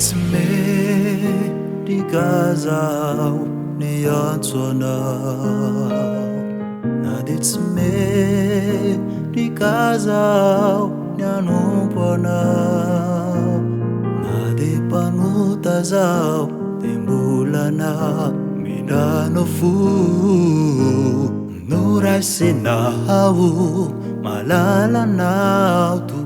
tsy mety gazao ny antsoanao na de tsy mety gazao ny anompo anao na de mpanota zao de mbola na mindrano fo no raisinao malalanao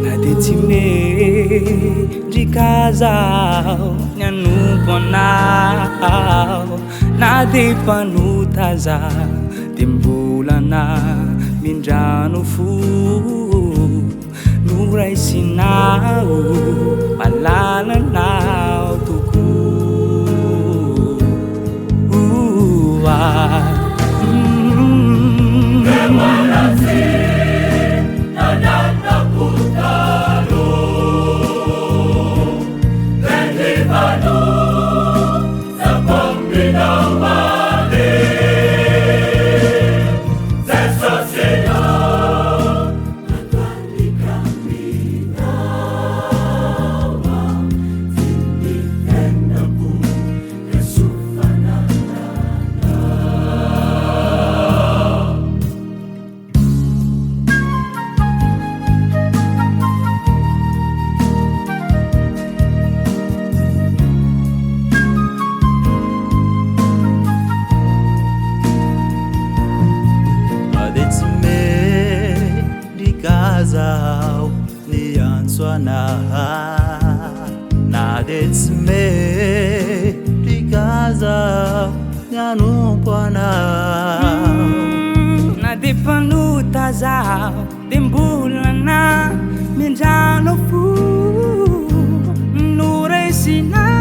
na de tsy mety gazao ny anompo anao na de mpanota zao de mbola na mindrano fo no raisinao malalanao tokoa gazao ny antsoanao na de tsy mety gazao ny anompo anao na de mpanota zao de mbola na mindrano fo no raisinao